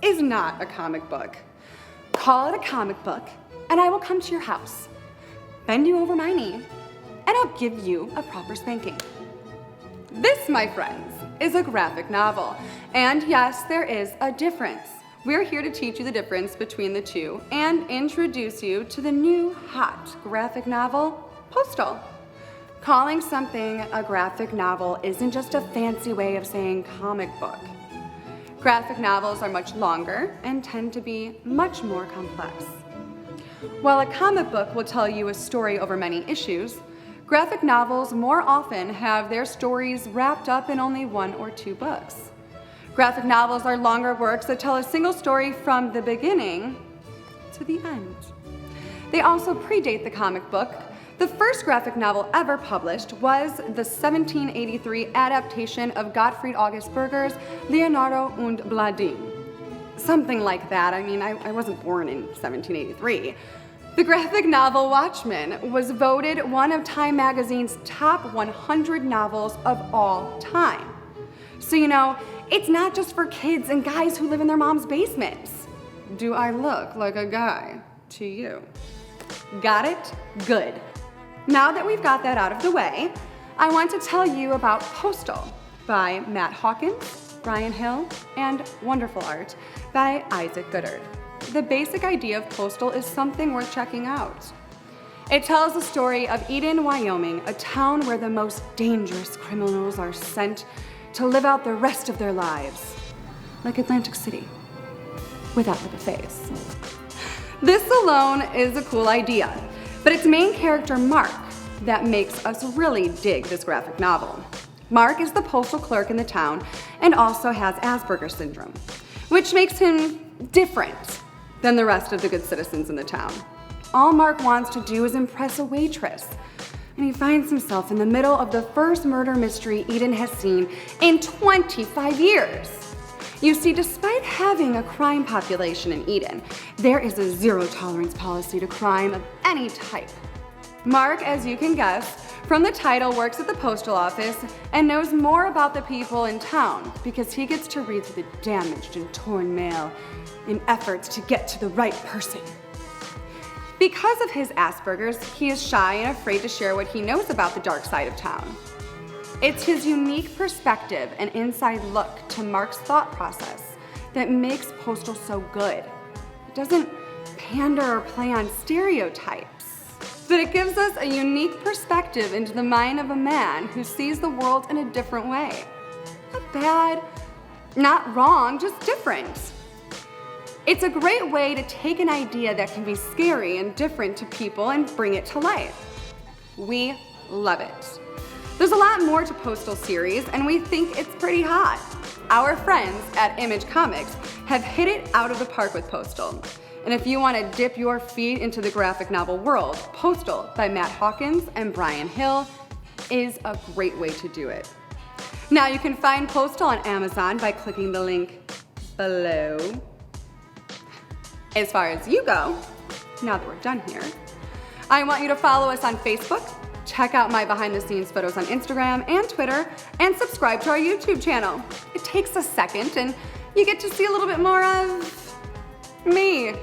is not a comic book. Call it a comic book, and I will come to your house, bend you over my knee, and I'll give you a proper spanking. This, my friends, is a graphic novel. And yes, there is a difference. We're here to teach you the difference between the two and introduce you to the new hot graphic novel, Postal. Calling something a graphic novel isn't just a fancy way of saying comic book. Graphic novels are much longer and tend to be much more complex. While a comic book will tell you a story over many issues, graphic novels more often have their stories wrapped up in only 1 or 2 books. Graphic novels are longer works that tell a single story from the beginning to the end. They also predate the comic book. The first graphic novel ever published was the 1783 adaptation of Gottfried August Berger's Leonardo und Bladin. Something like that. I mean, I wasn't born in 1783. The graphic novel Watchmen was voted one of Time magazine's top 100 novels of all time. So you know, it's not just for kids and guys who live in their mom's basements. Do I look like a guy to you? Got it? Good. Now that we've got that out of the way, I want to tell you about Postal by Matt Hawkins, Bryan Hill, and wonderful art by Isaac Goodard. The basic idea of Postal is something worth checking out. It tells the story of Eden, Wyoming, a town where the most dangerous criminals are sent to live out the rest of their lives, like Atlantic City, without the buffets. This alone is a cool idea, but it's main character Mark that makes us really dig this graphic novel. Mark is the postal clerk in the town and also has Asperger syndrome, which makes him different than the rest of the good citizens in the town. All Mark wants to do is impress a waitress, and he finds himself in the middle of the first murder mystery Eden has seen in 25 years. You see, despite having a crime population in Eden, there is a zero-tolerance policy to crime of any type. Mark, as you can guess from the title, works at the postal office and knows more about the people in town because he gets to read through the damaged and torn mail in efforts to get to the right person. Because of his Asperger's, he is shy and afraid to share what he knows about the dark side of town. It's his unique perspective and inside look to Mark's thought process that makes Postal so good. It doesn't pander or play on stereotypes, but it gives us a unique perspective into the mind of a man who sees the world in a different way. Not bad, not wrong, just different. It's a great way to take an idea that can be scary and different to people and bring it to life. We love it. There's a lot more to Postal series, and we think it's pretty hot. Our friends at Image Comics have hit it out of the park with Postal. And if you want to dip your feet into the graphic novel world, Postal by Matt Hawkins and Bryan Hill is a great way to do it. Now you can find Postal on Amazon by clicking the link below. As far as you go, now that we're done here, I want you to follow us on Facebook, check out my behind-the-scenes photos on Instagram and Twitter, and subscribe to our YouTube channel. It takes a second, and you get to see a little bit more of me.